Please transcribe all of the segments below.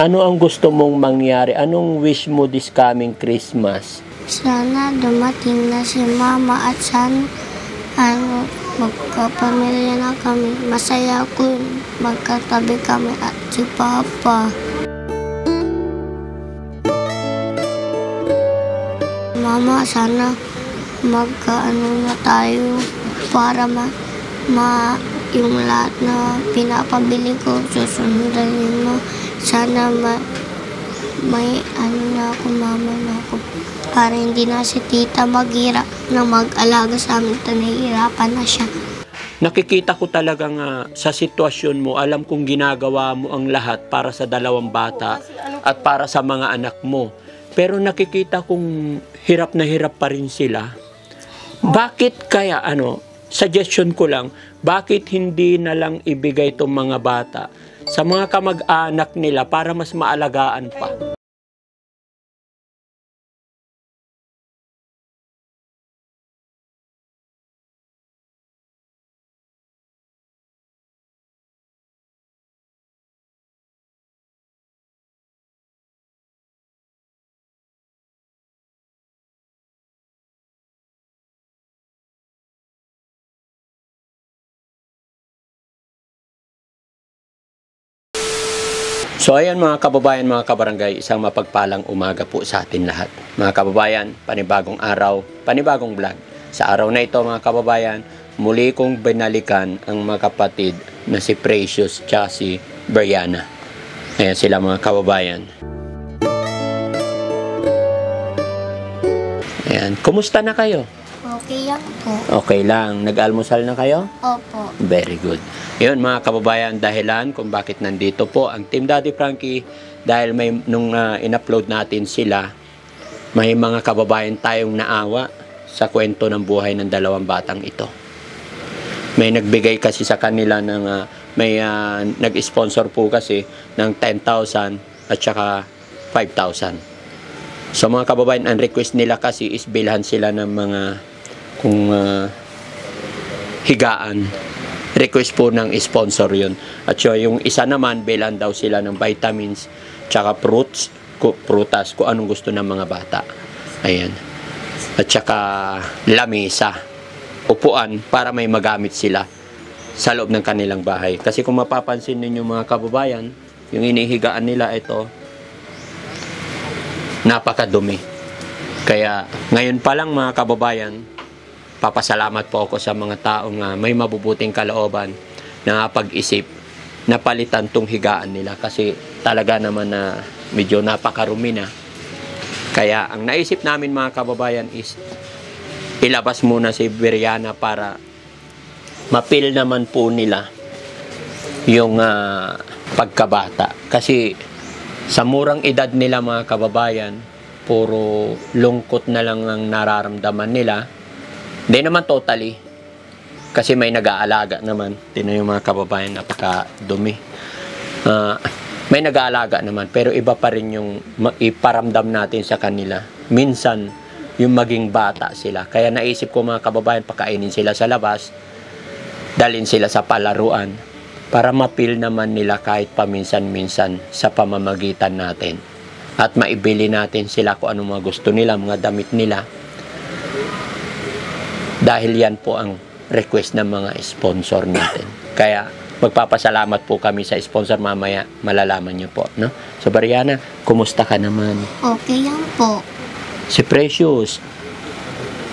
Ano ang gusto mong mangyari? Anong wish mo this coming Christmas? Sana dumating na si Mama at sana magkapamilya na kami. Masaya ko magkatabi kami at si Papa. Mama, sana magkaano na tayo para yung lahat na pinapabili ko, susundan mo. Sana may ano na ako, mama na ako. Para hindi na si tita maghirap na mag-alaga sa amin. Nahihirapan na siya. Nakikita ko talagang sa sitwasyon mo, alam kong ginagawa mo ang lahat para sa dalawang bata at para sa mga anak mo. Pero nakikita kong hirap na hirap pa rin sila. Bakit kaya, suggestion ko lang, bakit hindi na lang ibigay itong mga bata sa mga kamag-anak nila para mas maalagaan pa? So ayan mga kababayan, mga kabarangay, isang mapagpalang umaga po sa atin lahat. Mga kababayan, panibagong araw, panibagong vlog. Sa araw na ito mga kababayan, muli kong binalikan ang mga kapatid na si Precious at si Brianna. Ayan sila mga kababayan. Ayan, kumusta na kayo? Okay lang po. Okay lang. Nag-almusal na kayo? Opo. Very good. Yun mga kababayan, dahilan kung bakit nandito po ang Team Daddy Frankie, dahil nung in-upload natin sila, may mga kababayan tayong naawa sa kwento ng buhay ng dalawang batang ito. May nagbigay kasi sa kanila ng may nag-sponsor po kasi ng 10,000 at saka 5,000. So mga kababayan, ang request nila kasi is bilhan sila ng mga higaan. Request po ng sponsor yun. At yung isa naman, bilhan daw sila ng vitamins tsaka prutas kung anong gusto ng mga bata. Ayan. At saka lamesa, upuan para may magamit sila sa loob ng kanilang bahay. Kasi kung mapapansin ninyo mga kababayan, yung inihigaan nila ito, napakadumi. Kaya ngayon pa lang mga kababayan, papasalamat po ako sa mga taong may mabubuting kalooban na pag-isip na palitan tong higaan nila kasi talaga naman na medyo napakarumi na. Kaya ang naisip namin mga kababayan is ilabas muna si Brianna para mapil naman po nila yung pagkabata. Kasi sa murang edad nila mga kababayan, puro lungkot na lang ang nararamdaman nila. Hindi naman totally. Kasi may nag-aalaga naman. Tingnan yung mga kababayan, napakadumi. May nag-aalaga naman. Pero iba pa rin yung iparamdam natin sa kanila. Minsan, yung maging bata sila. Kaya naisip ko mga kababayan, pakainin sila sa labas. Dalhin sila sa palaruan. Para mapil naman nila kahit paminsan-minsan sa pamamagitan natin. At maibili natin sila kung anong mga gusto nila, mga damit nila. Dahil yan po ang request ng mga sponsor natin. Kaya magpapasalamat po kami sa sponsor, mamaya malalaman nyo po. No? So Brianna, kumusta ka naman? Okay lang po. Si Precious?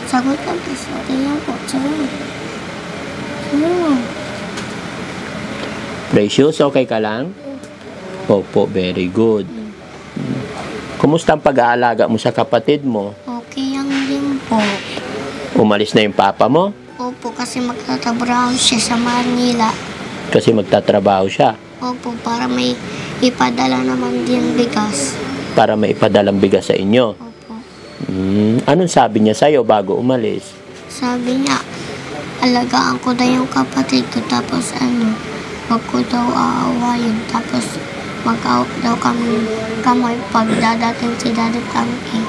Sagot lang po. Okay lang po. Sagot. Precious, okay ka lang? Opo, very good. Kumusta ang pag-aalaga mo sa kapatid mo? Okay lang din po. Umalis na yung papa mo? Opo, kasi magtatrabaho siya sa Manila. Kasi magtatrabaho siya? Opo, para may ipadala naman din bigas. Para may ipadalang bigas sa inyo? Opo. Anong sabi niya sa'yo bago umalis? Sabi niya, alagaan ko na yung kapatid ko, tapos wag ko daw aawayin, tapos mag-out daw kamay pagdadating si Daddy Frankie.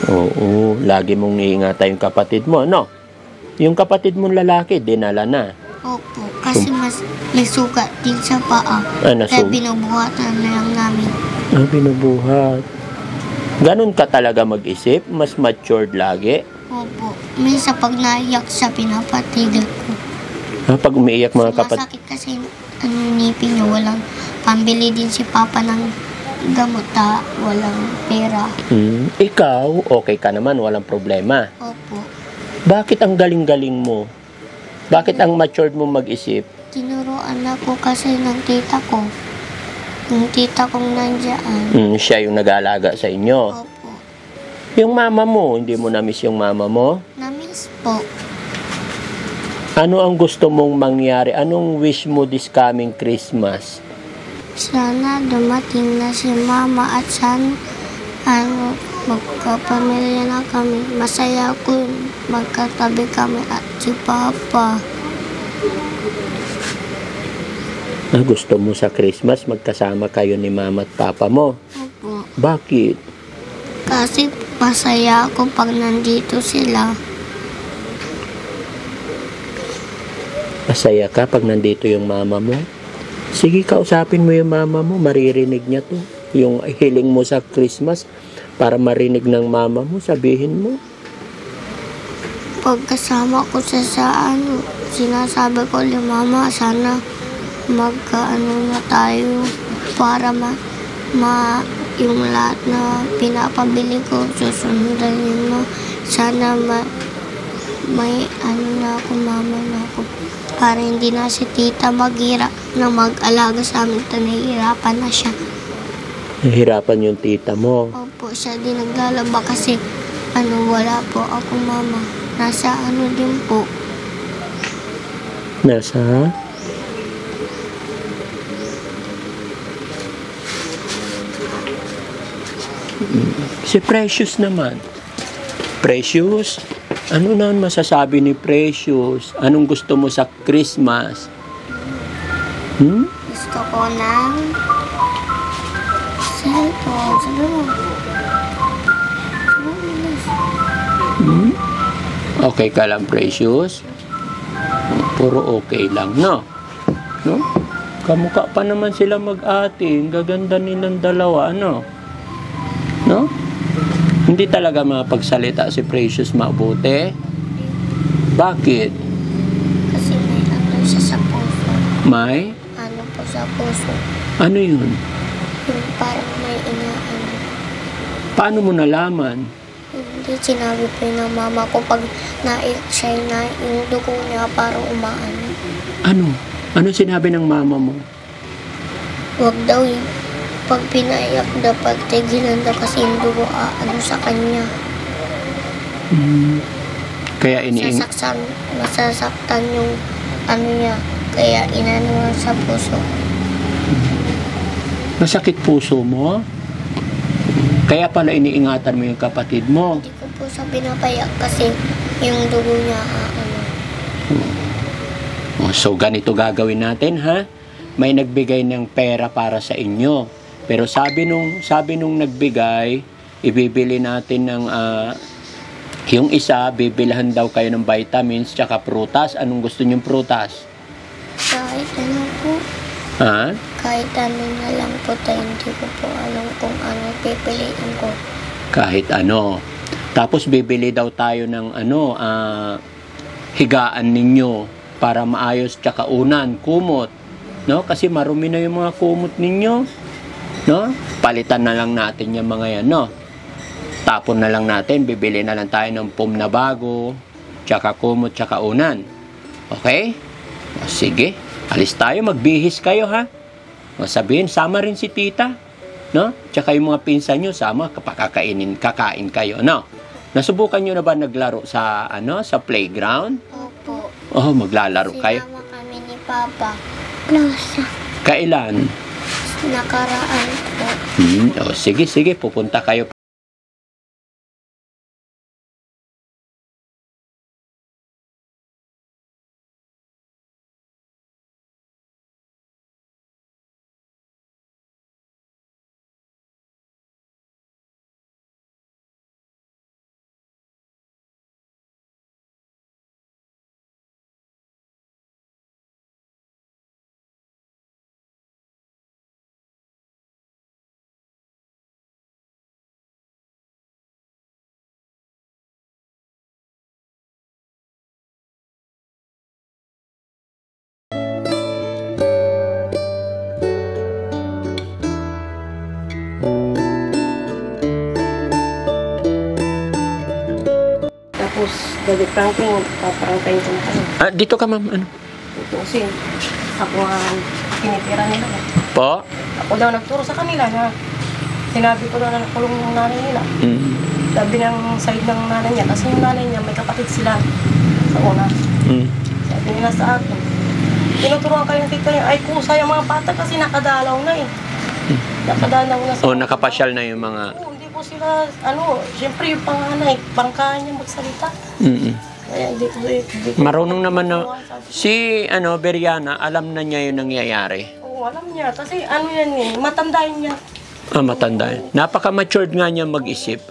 Oo, lagi mong iingatan yung kapatid mo, no? Yung kapatid mong lalaki, dinala na. Opo, Kasi may sugat din sa paa. Ano, Kaya binubuhatan na lang namin. binubuhat. Ganun ka talaga mag-isip? Mas matured lagi? Opo. Minsan pag naiyak siya, pinapatigal ko. Pag umiiyak mga kapatid. Masakit kasi yung ngipin niya. Walang pambili din si Papa ng gamot walang pera. Ikaw, okay ka naman, walang problema. Opo. Bakit ang galing-galing mo? Bakit ang matured mo mag-isip? Tinuruan ako kasi ng tita ko. Yung tita kong nandiyan. Siya yung nag-aalaga sa inyo. Opo. Yung mama mo, hindi mo na-miss yung mama mo? Na-miss po. Ano ang gusto mong mangyari? Anong wish mo this coming Christmas? Sana dumating na si Mama at sana magkapamilya na kami. Masaya ko magkatabi kami at si Papa. Gusto mo sa Christmas magkasama kayo ni mama at papa mo? Opo. Bakit? Kasi masaya ako pag nandito sila. Masaya ka pag nandito yung mama mo? Sige, kausapin mo yung mama mo. Maririnig niya to. Yung hiling mo sa Christmas para marinig ng mama mo, sabihin mo. Pagkasama ko sa sinasabi ko ni Mama, sana na tayo para yung lahat na pinapabili ko, susundan mo. Sana may na ako, mama na ako. Para hindi na si tita maghirap na mag-alaga sa amin. Nahihirapan na siya. Nahihirapan yung tita mo. Opo, siya din naglalaba kasi wala po ako, mama. Nasa din po. Nasa? Si Precious naman. Precious? Ano na masasabi ni Precious? Anong gusto mo sa Christmas? Gusto ko ng cellphone. Sabi mo. Okay ka lang, Precious? Puro okay lang, no? No? Kamukha pa naman sila mag-ate. Ang gaganda nilang dalawa, ano? No? Hindi talaga mapagsalita si Precious mabuti. Bakit? Kasi may siya sa puso. May? Po sa puso. Ano yun? Yung parang may Paano mo nalaman? Hindi, sinabi po ng mama ko pag naiyak siya yung dugo niya parang umaano. Ano? Ano sinabi ng mama mo? Huwag daw pag pinaiyak dapat tigilan daw kasi yung dugo sa kanya. Kaya masasaktan yung niya. Kaya inano sa puso. Masakit puso mo? Kaya pala iniingatan mo yung kapatid mo. Hindi ko po sa pinapayak kasi yung dugo niya So ganito gagawin natin, ha? May nagbigay ng pera para sa inyo. Pero sabi nung nagbigay, ibibili natin ng yung isa, bibilhan daw kayo ng vitamins tsaka prutas. Anong gusto niyong prutas? Kahit ano po. Ha? Kahit ano na lang po tayo, hindi ko po alam kung ano pipiliin ko. Kahit ano. Tapos bibili daw tayo ng higaan ninyo para maayos tsaka unan, kumot. No? Kasi marumi na yung mga kumot ninyo. No? Palitan na lang natin yung mga yan, no? Tapon na lang natin, bibili na lang tayo ng pum na bago, tsaka kumot, tsaka unan. Okay? O, sige, alis tayo, magbihis kayo, ha? O, sabihin, sama rin si tita, no? Tsaka yung mga pinsan nyo, sama, kakain kayo, no? Nasubukan nyo na ba naglaro sa playground? Opo. Oh, maglalaro kayo. Sinama kami ni Papa. Kailan? Nakaraan po. Sige, pupunta kayo Daddy Franklin, paparangkayin ko na kasi. Dito ka, ma'am. Ano? Tutusin. Ako nga pinitira nila. Po? Ako daw nagturo sa kanila na sinabi ko na nakulong yung nanay nila. Sabi ng side ng nanay niya, kasi yung nanay niya may kapatid sila sa una. Sabi nila sa akin, tinuturuan kayo yung tito niya, ay kusa yung mga bata kasi nakadalaw na eh. Nakadalaw na sa... Nakapasyal na yung mga... Oo, hindi po sila, siyempre yung panganay, bangkahan niya magsalita. Kaya dito. Marunong naman na... Si, Beriana, alam na niya yung nangyayari. Oo, alam niya. Kasi yan eh, matandain niya. Matanda. Napaka-matured nga niya mag-isip.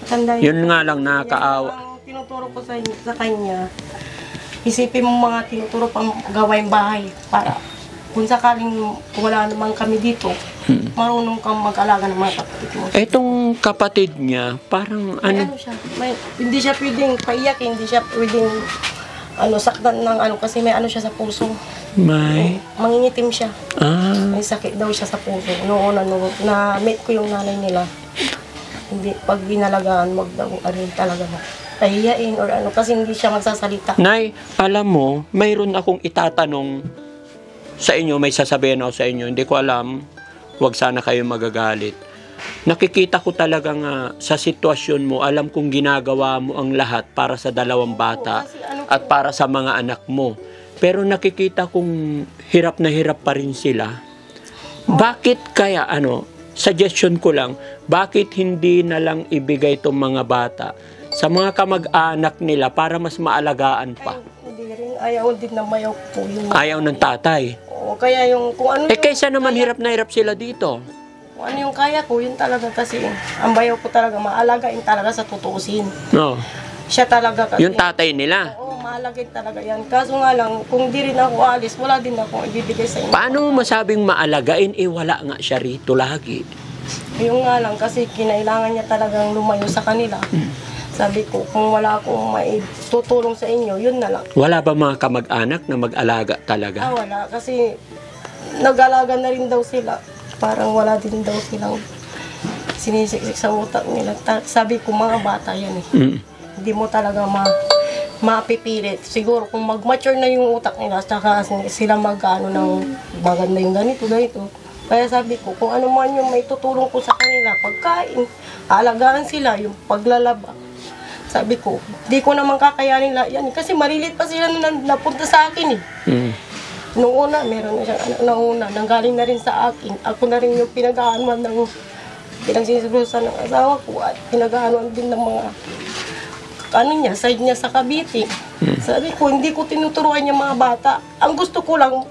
Matandain. Yun nga lang, nakakaawa. Ang tinuturo ko sa kanya, isipin mo mga tinuturo pang gawain bahay para kung sakaling wala naman kami dito, marunong kang mag-alaga ng mga kapatid mo. Etong kapatid niya, parang Siya, hindi siya pwedeng paiyak, hindi siya pwedeng saktan ng kasi may siya sa puso. May... Mangingitim siya. May sakit daw siya sa puso. Noon na-meet ko yung nanay nila. Hindi, pag binalagaan, wag daw talaga na pahiyain or kasi hindi siya magsasalita. Nay, alam mo, mayroon akong itatanong sa inyo, may sasabihin ako sa inyo, hindi ko alam, wag sana kayo magagalit. Nakikita ko talaga nga sa sitwasyon mo, alam kong ginagawa mo ang lahat para sa dalawang bata at para sa mga anak mo. Pero nakikita kong hirap na hirap pa rin sila. Bakit kaya, suggestion ko lang, bakit hindi na lang ibigay itong mga bata sa mga kamag-anak nila para mas maalagaan pa? Hindi rin, ayaw din na mayaw po yun. Ayaw ng tatay. Oo, kaya yung kung ano kaysa naman hirap na hirap sila dito. Kung ano yung kaya ko, yun talaga kasi ang bayaw ko talaga, maalagain talaga sa tutuusin. No. Siya talaga kasi. Yung tatay nila. Oo, maalagain talaga yan. Kaso nga lang, kung di rin ako alis, wala din ako ibibigay sa inyo. Paano mo masabing maalagain? Wala nga siya rito lagi. Yung nga lang, kasi kinailangan niya talagang lumayo sa kanila. Sabi ko, kung wala akong maitutulong sa inyo, yun na lang. Wala ba mga kamag-anak na mag-alaga talaga? Wala. Kasi nag-alaga na rin daw sila. Parang wala din daw silang sinisiksik sa utak nila. Sabi ko, mga bata yan eh. Hindi mo talaga mapipilit. Siguro kung mag-mature na yung utak nila, tsaka sila mag-ano ng maganda yung ganito. Kaya sabi ko, kung ano man yung may tutulong ko sa kanila, pagkain, alagaan sila, yung paglalaba. Sabi ko, di ko naman kakayanin yan. Kasi malilit pa sila na napunta sa akin eh. Noong una, meron na siyang anak na una, nanggaling na rin sa akin. Ako na rin yung pinag-aanuan ng pinagsisilusan ng asawa ko at pinag-aanuan din ng mga side niya sa Cavite. Sabi ko, hindi ko tinuturuan yung mga bata. Ang gusto ko lang,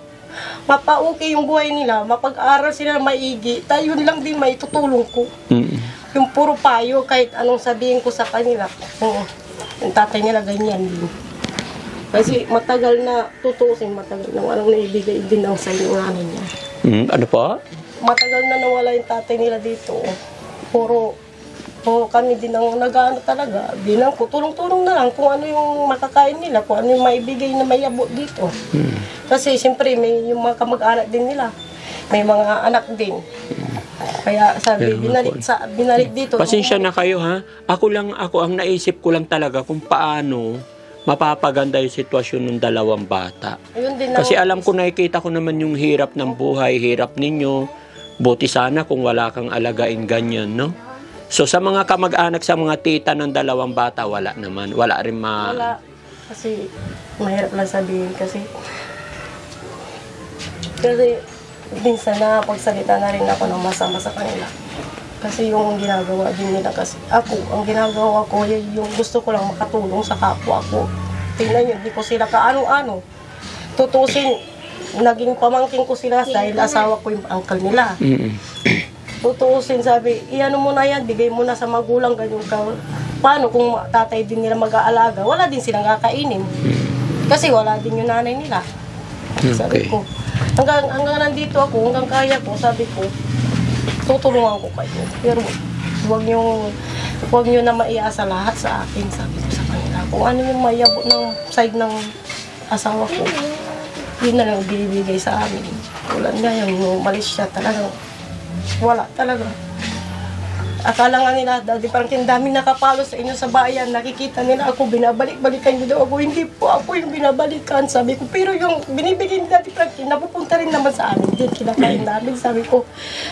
mapa-okay yung buhay nila, mapag-aral sila maigi, tayo lang din may tutulong ko. Yung puro payo, kahit anong sabihin ko sa kanila, yung tatay nila ganyan din. Kasi matagal na tutusin, matagal na walang naibigay din ang sa yung nanay niya. Ano po? Matagal na nawala yung tatay nila dito. Puro kami din ang nag-ano talaga. Bilang ko, tulong-tulong na lang kung ano yung makakain nila, kung ano yung maibigay na mayabot dito. Kasi siyempre may yung mga kamag-anak din nila. May mga anak din. Kaya sabi, binalik dito. Pasensya na kayo ha. Ako ang naisip ko lang talaga kung paano mapapaganda yung sitwasyon ng dalawang bata. Kasi alam ko, nakikita ko naman yung hirap ng buhay, hirap ninyo. Buti sana kung wala kang alagain ganyan, no? So sa mga kamag-anak, sa mga tita ng dalawang bata, wala naman. Wala rin Wala. Kasi mahirap lang sabihin kasi minsan na pagsalita na rin ako ng masama sa kanila. Kasi yung ginagawa din nila kasi ang ginagawa ko, yung gusto ko lang makatulong sa kapwa ko. Tingnan nyo, hindi ko sila kaano-ano. Tutusin, naging pamangkin ko sila dahil asawa ko yung uncle nila. Tutusin, sabi, iano mo na yan, bigay mo na sa magulang, ganyan ka. Paano kung tatay din nila mag-aalaga? Wala din silang kakainin. Kasi wala din yung nanay nila. Sabi ko, hanggang nandito ako, hanggang kaya ko, sabi ko, tutulungan ko kayo. Pero huwag nyo na maiasa lahat sa akin, sabi ko sa kanila. Kung ano yung mayabot ng side ng asawa ko, yun na lang binibigay sa amin. Tulad nga yung umalis siya, talagang wala talaga. Akala nga nila, Daddy Frankie, ang daming nakapalo sa inyo sa bayan. Nakikita nila ako, binabalik-balikan nyo daw ako. Hindi po ako yung binabalikan. Sabi ko, pero yung binibigay ni Daddy Frankie, napupunta rin naman sa amin. Din kinakain namin. Sabi ko,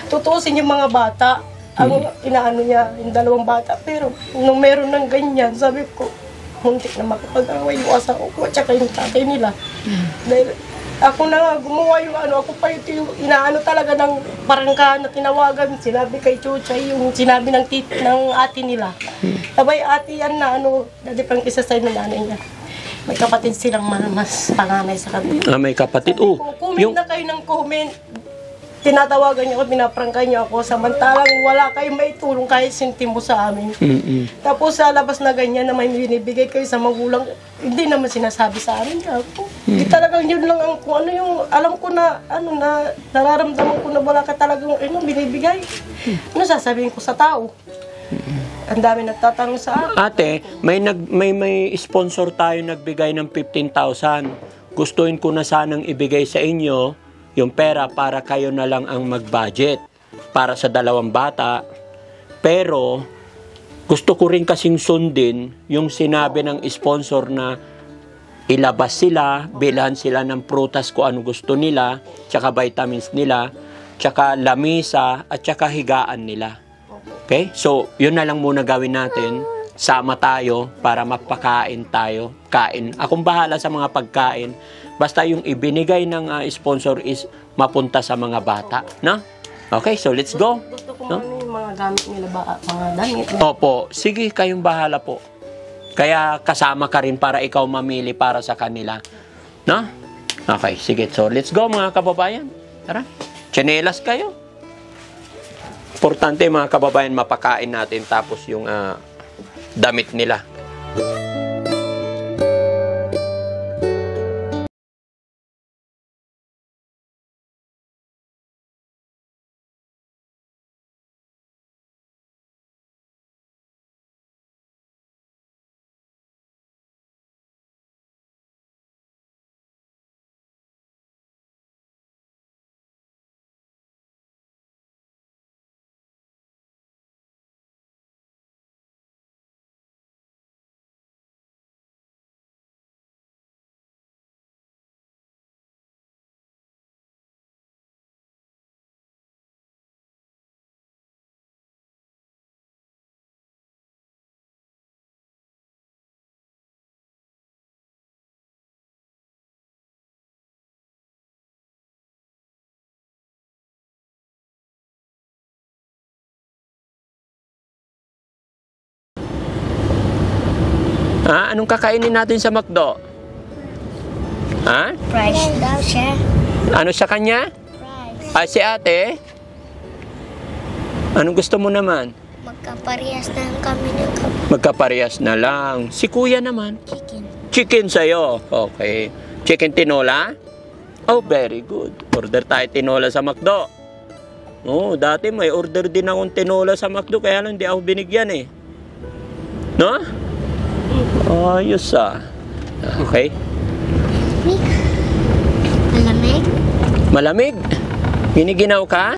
tutusin yung mga bata. Ang inaano niya, yung 2 bata. Pero nung meron ng ganyan, sabi ko, muntik na makapag-away yung asawa ko at saka yung tatay nila. Dahil ako na nga gumawa yung ano, ako pa yung inaano talaga ng barangkahan na tinawagan. Sinabi kay Chuchay, yung sinabi ng ate nila. Sabay ate yan na ano, Daddy Frankie sa side ng nanay niya. May kapatid silang mas panganay sa kanila. May kapatid. Sabi ko, comment na kayo ng comment. Tinatawagan niyo ako, pinaprangkay niyo ako, samantalang wala kayong maitulong kahit sentimo sa amin. Tapos sa labas na ganyan na may binibigay kayo sa magulang, hindi naman sinasabi sa amin. Hindi talagang yun lang ang kung ano yung alam ko na ano na nararamdaman ko na wala ka talagang binibigay. Ano sasabihin ko sa tao? Ang dami nagtatanong sa akin. Ate, may sponsor tayo nagbigay ng 15,000. Gustuin ko na sanang ibigay sa inyo yung pera para kayo na lang ang mag-budget para sa 2 bata. Pero gusto ko rin kasing sundin yung sinabi ng sponsor na ilabas sila, bilhan sila ng prutas kung ano gusto nila, tsaka vitamins nila, tsaka lamisa, at tsaka higaan nila. Okay? So, yun na lang muna gawin natin. Sama tayo para mapakain tayo. Kain. Akong bahala sa mga pagkain. Basta yung ibinigay ng sponsor is mapunta sa mga bata. No? Okay, so let's go. Gusto ko ano yung mga gamit nila ba, mga damit. Opo, sige, kayong bahala po. Kaya kasama ka rin para ikaw mamili para sa kanila. No? Okay, sige. So let's go mga kababayan. Tara, tsinelas kayo. Importante mga kababayan, mapakain natin tapos yung damit nila. Anong kakainin natin sa McDo? Fries daw siya. Ano sa kanya? Fries. Si ate? Anong gusto mo naman? Magkaparehas na lang kami ng Magkaparehas na lang. Si kuya naman? chicken. Chicken sa'yo. Okay. Chicken tinola? Oh, very good. Order tayo tinola sa McDo. Dati may order din akong tinola sa McDo, kaya lang hindi ako binigyan eh. No? Ayos Okay. Malamig? Malamig? Giniginaw ka?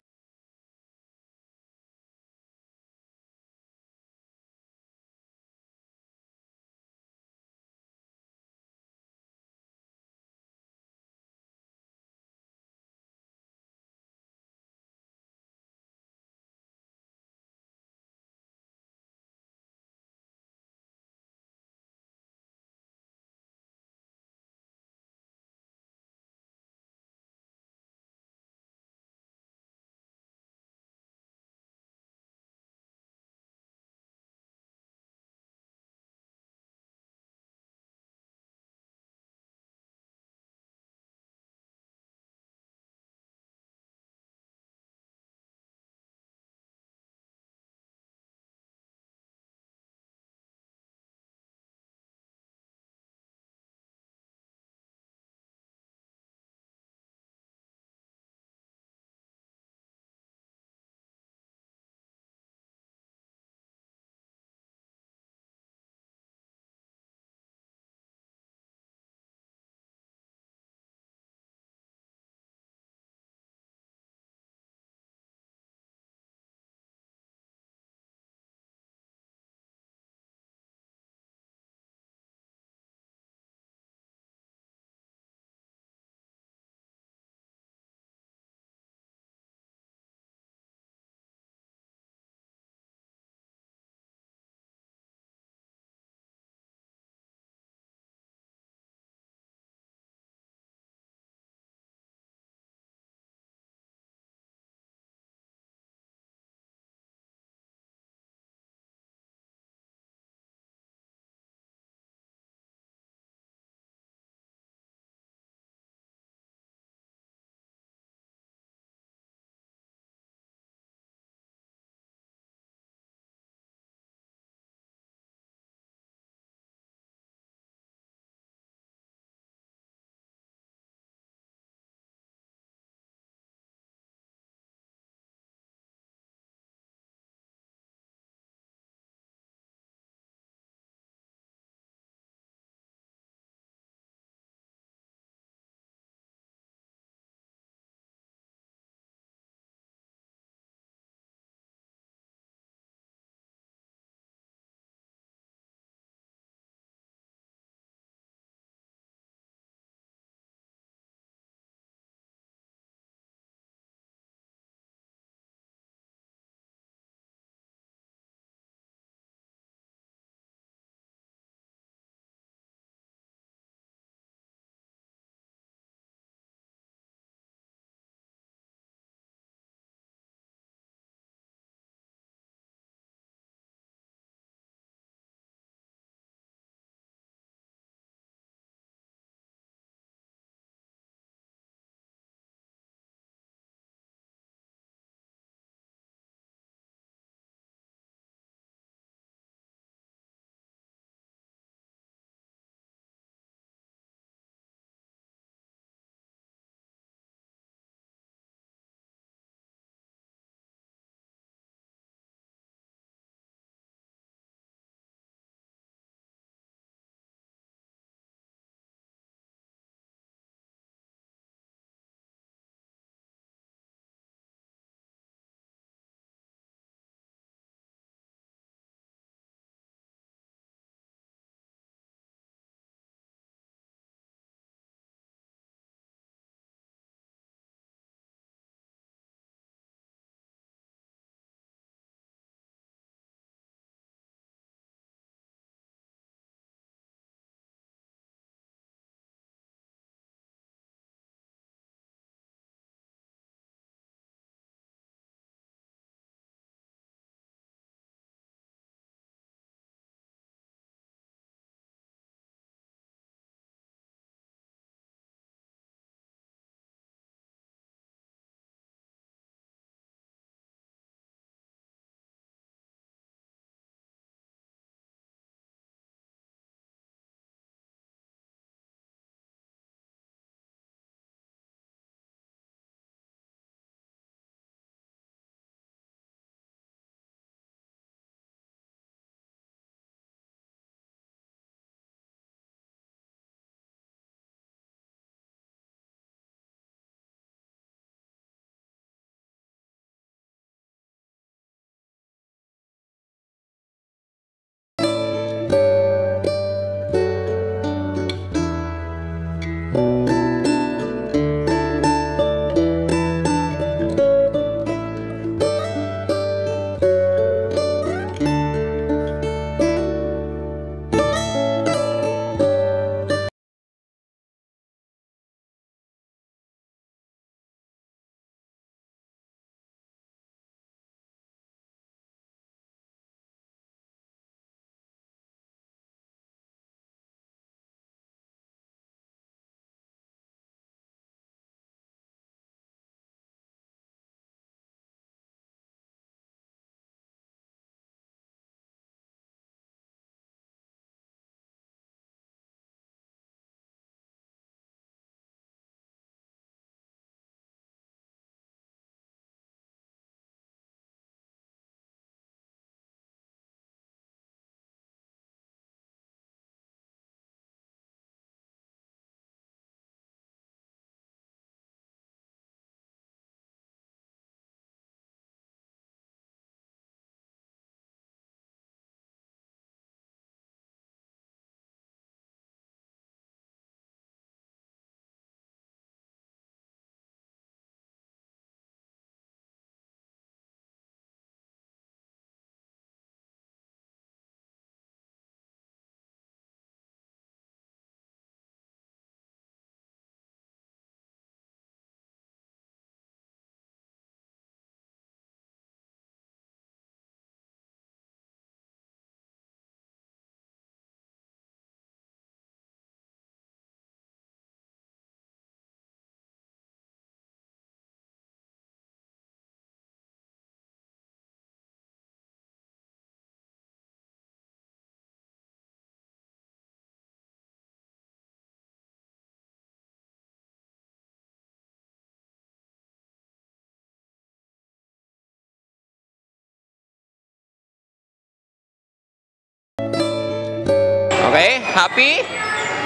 Okay? Happy?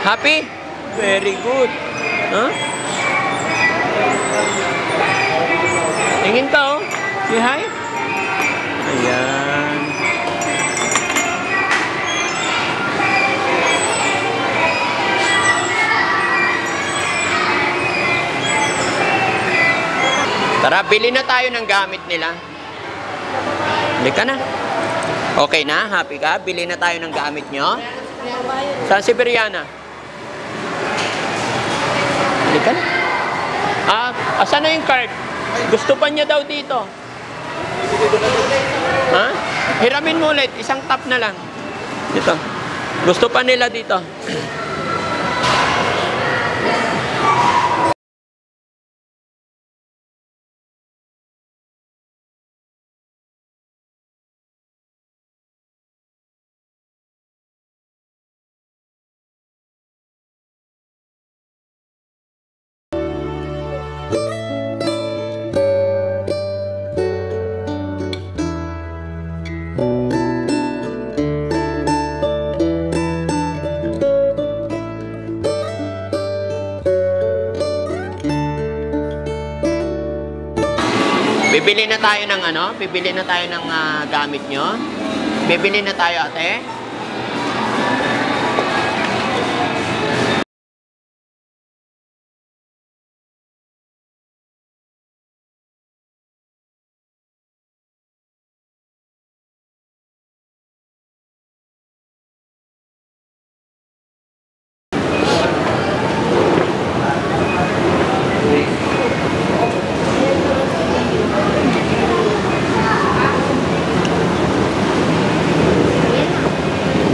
Happy? Very good. Huh? Tingin ka, oh. Say hi. Ayan. Tara, bili na tayo ng gamit nila. Halika na. Okay na? Happy ka? Bili na tayo ng gamit nyo? Saan si Brianna? Halika na. Asan na yung card? Gusto pa niya daw dito. Ha? Hiramin mo ulit. Isang tap na lang. Dito. Gusto pa nila dito. Bibili na tayo ng ano? Bibili na tayo ng gamit nyo? Bibili na tayo, ate?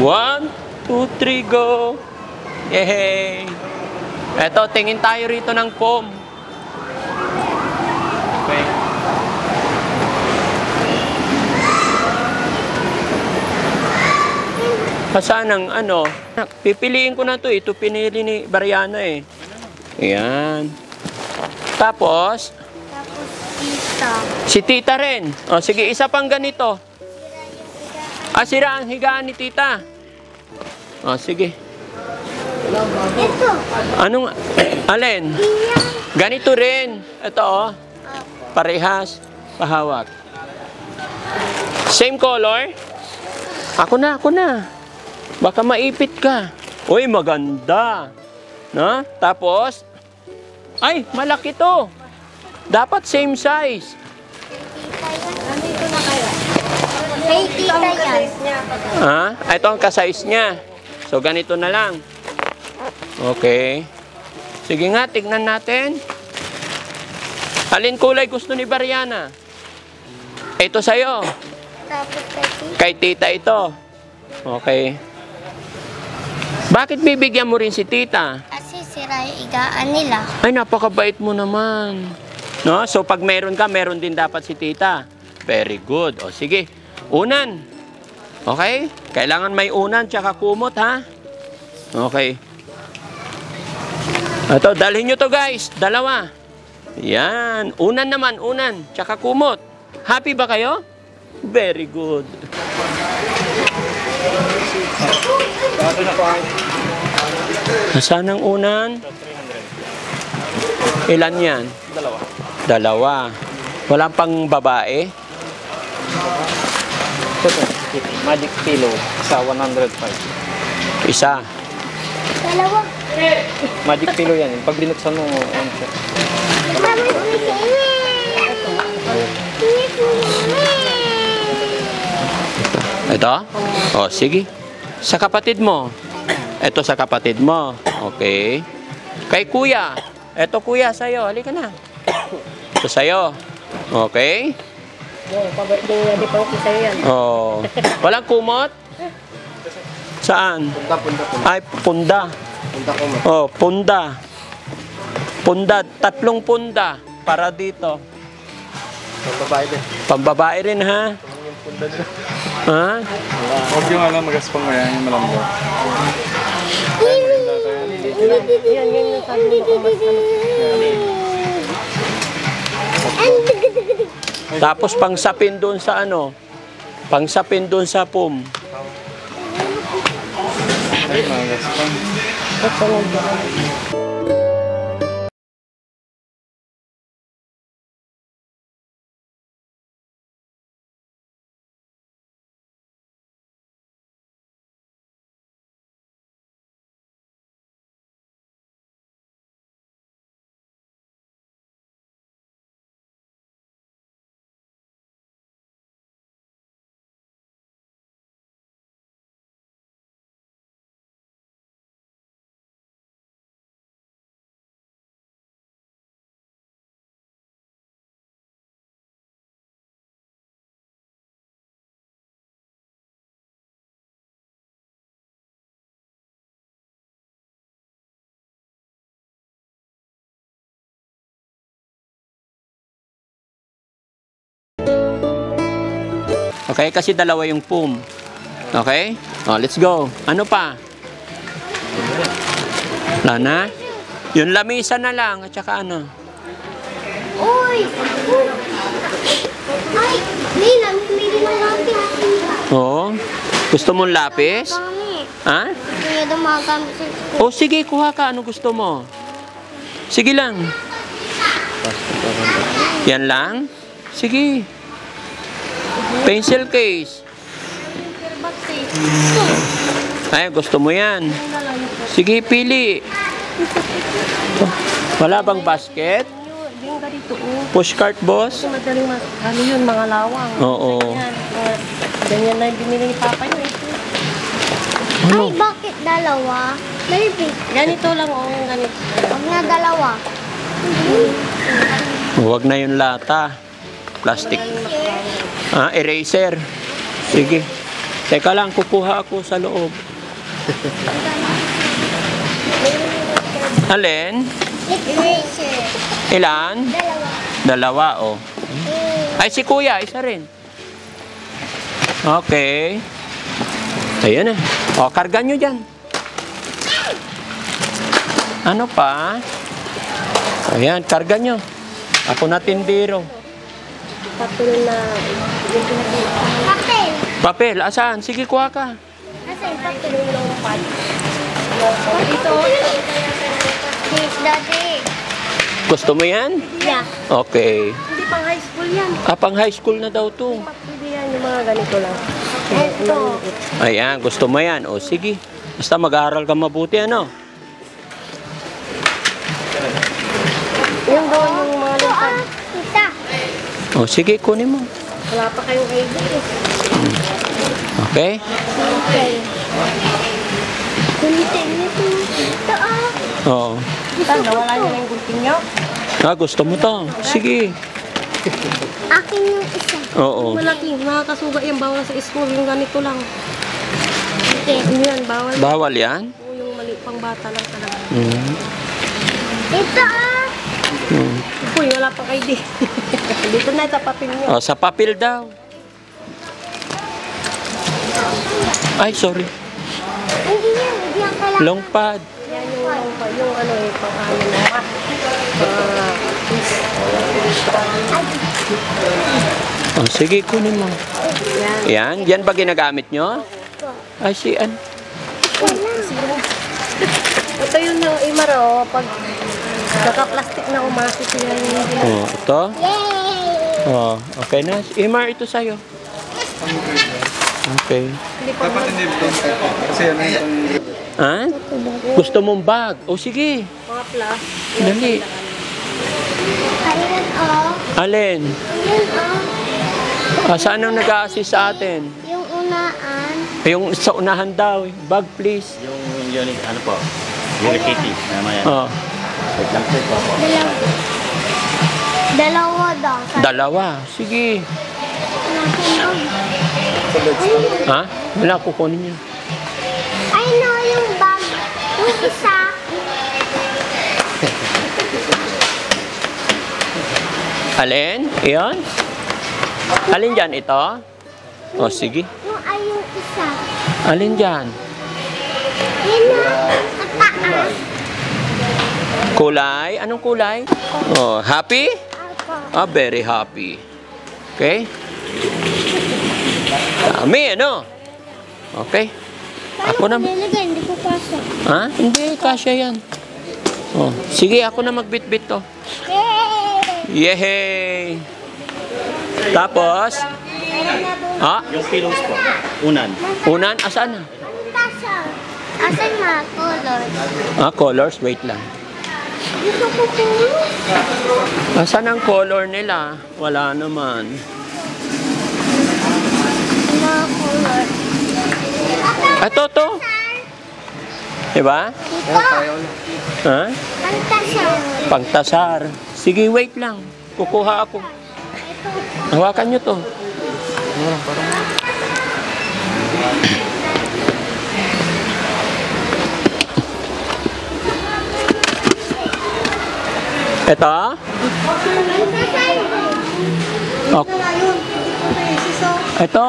One, two, three, go! Yay! Eto, tingin tayo rito ng foam. Okay. Saan ang ano? Pipiliin ko na to. Ito pinili ni Brianna eh. Ayan. Tapos? Tapos tita. Si tita rin. O sige, isa pang ganito. Sira ang higaan ni tita. O sige. Ito. Anong, alin? Ganito rin. Ito oh. Parehas. Pahawak. Same color? Ako na. Baka maipit ka. Uy, maganda. No? Tapos, ay, malaki to. Dapat same size. Nandito na kayo. Kay tita yan. Ito ang ka-size niya. So, ganito na lang. Okay. Sige nga, tignan natin. Alin kulay gusto ni Brianna? Ito sa'yo. Tapos Kay tita ito. Okay. Bakit bibigyan mo rin si tita? kasi sira yung igaan nila. Ay, napakabait mo naman. No? So, pag meron ka, meron din dapat si tita. Very good. O, sige. Unan. Okay? Kailangan may unan tsaka kumot, ha? Okay. Ito, dalhin nyo to, guys. Dalawa. Yan. Unan naman, unan. Tsaka kumot. Happy ba kayo? Very good. Nasaan ang unan? Ilan yan? Dalawa. Walang pang babae? Magic Pillow sa 105. Isa. Dalawa. Magic Pillow yan. Pag binuksan mo, ano siya? Ito? O, sige. Sa kapatid mo. Ito sa kapatid mo. Okay. Kay kuya. Ito kuya, sa'yo. Halika na. Ito sa'yo. Okay. Oh. Walang kumot? Saan? Ay, punda. Oh, punda. Punda. 3 punda. Para dito. Pambabae din. Pambabae rin, ha? Ha? Huwag yung alam, magaspang mo yan, yung malambot. Tapos pangsapin doon sa ano? Pangsapin doon sa pum. Ay, magas pa. Ito lang. Okay, kasi dalawa yung PUM. Okay? Oh, let's go. Ano pa? Wala na? Yung lamisa na lang, at saka ano? Uy! Ay! Lila, may natin. Oo. Gusto mong lapis? Kami. Ha? Kaya dumagamit sa school. O sige, kuha ka. Ano gusto mo? Sige lang. Yan lang? Sige. Pencil case. Ay, gusto mo yan. Sige, pili. Wala bang basket? Yung ganito, oh. Pushcart, boss? Kasi madaling ano yun, mga lawang. Oo. Ganyan. Ganyan na yung binili ni Papa niya. Ay, bakit dalawa? Maybe. Ganito lang, oh. Ganito. Huwag na dalawa. Huwag na yung lata. Plastic. Ah, eraser. Sige. Teka lang, kukuha ako sa loob. Alin? Eraser. Ilan? Dalawa. Dalawa, oh. Ay, si kuya, isa rin. Okay. Ayan na. O, karga nyo dyan. Ano pa? Ayan, karga nyo. Ako na tindiro. Papel na. Papel. Papel, asan? Sige, kuha ka. Asa yung papel? Dito. Yes, Daddy. Gusto mo yan? Yeah. Okay. Hindi pang high school yan. Ah, pang high school na daw to. Hindi yan, yung mga ganito lang. Ito. Ayan, gusto mo yan. O, sige. Basta mag-aaral ka mabuti, ano? Yung doon yung mga Ito lupad. Kita. O, sige, kunin mo. Wala pa kayong ID eh. Okay? Okay. Kunting nito. Ito Oo. Saan, nawala niyo na yung gunting niyo? Ah, gusto mo to? Sige. Akin yung isa. Oo. Malaki, nakakasuga yan. Bawal sa school, yung ganito lang. Okay. Yun yan, bawal. Bawal yan? Oo, yung mali pang bata lang talaga. Mm. Ito Mm. Uy, wala pang ID. Dito na sa papel niyo. O, sa papel daw. Ay, sorry. Hindi yan. Hindi yan kailangan. Long pad. Yan yung ano eh, pang ano na mat. O, sige, kunin mo. Yan. Yan. Yan ba ginagamit nyo? Ay, si an. Ito yung imara, oh, pag naka-plastic na umasok sila yung O, ito. Yay! O, okay na. Imar, ito sa'yo. Okay. hindi pa Dapat hindi ito. Kasi ano yung Ha? Gusto mong bag? O, sige. mga plus. Dali. Ayun Alin? Ayun Ah, saan ang nag-a-assist sa atin? Yung unaan. Yung sa unahan daw. Bag, please. Yung unit, ano po? Unit Kitty, naman yan. O, Wait lang po po. Dalawa. Dalawa daw. dalawa. Sige. Ha? Wala, kukunin niya. Ay no, yung bag. Yung isa. Alin? Iyon? Alin dyan? Ito? O, sige. Yung ay yung isa. Alin dyan? Yun na. Mataas. Kulay? Anong kulay? Oh, happy? Ako. Ah, very happy. Okay? Dami, ano? Okay. Ako na. Nilagay, hindi ko pasok. Ha? Hindi, kasya yan. Oh, sige, ako na magbitbit to. Yehey! Tapos, ha? Yung pillows po. Unan. Unan, asaan na? Asan mga color? Colors, wait lang. Gusto ko color. Asan ang color nila? Wala naman. Mga color. Ito, to. Diba? Ito. Ha? Pantasar. Pangtasar. Sige, wait lang. Kukuha ako. Hawakan nyo to. Ito? Okay. Ito.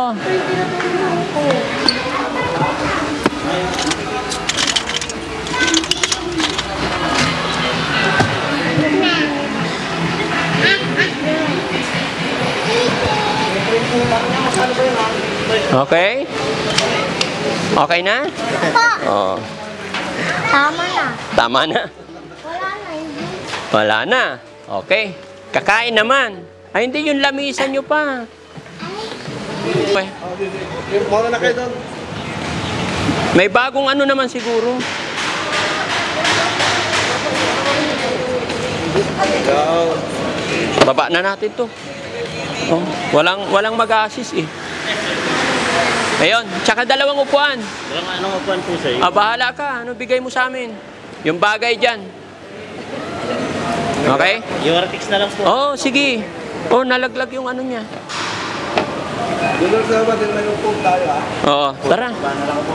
Okay? Okay na? Oh, Tama na. tama na. Wala na. Hindi. Wala na. Okay. Kakain naman. Ay, hindi yung lamisan nyo pa. Okay. May bagong ano naman siguro. Baba na natin to. Oh, walang mag-assist eh. Ayun, tsaka dalawang upuan. Anong upuan po sa'yo? Bahala ka. Ano bigay mo sa amin? Yung bagay dyan. Okay? Yung Artix na lang po. Oh, sige. Oh, nalaglag yung ano niya. Oo, tara. Paano lang po?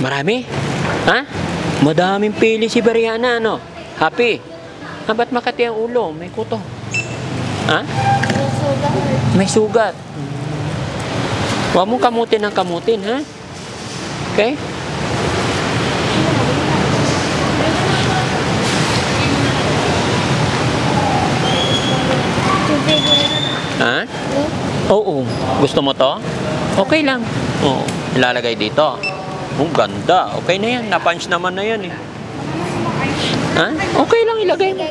Marami? Ha? Madaming pili si Brianna, ano? Happy? Ba't makati ang ulo? May kuto. Ha? May sugat. Huwag mong kamutin ng kamutin, ha? Okay? Ha? Oo. Gusto mo to? Okay lang. Oo. Ilalagay dito. Oh, ganda. Okay na yan. Na-punch naman na yan eh. Ha? Okay lang, ilagay mo.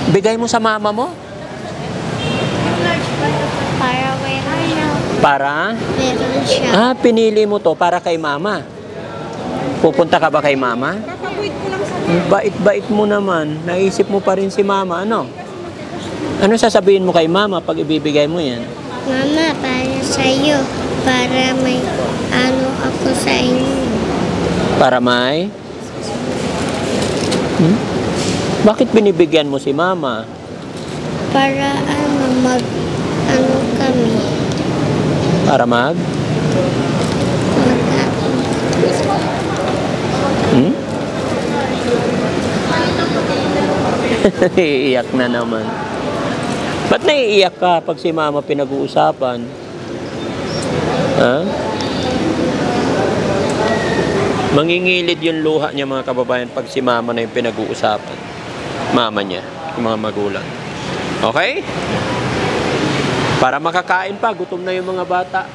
Bigay mo sa mama mo? Para meron siya. Para? Meron siya. Pinili mo to para kay mama. Pupunta ka ba kay mama? Bait-bait mo naman. Naisip mo pa rin si mama, ano? Ano sasabihin mo kay mama pag ibibigay mo yan? Mama, para sa'yo. Para may ano ako sa inyo. Para may? Bakit binibigyan mo si mama? Para ano kami. Para mag? Iiyak na naman. Ba't naiiyak ka pag si mama pinag-uusapan? Ha? Mangingilid yung luha niya, mga kababayan, pag si mama na yung pinag-uusapan. Mama niya, yung mga magulang. Okay? Para makakain pa, gutom na yung mga bata.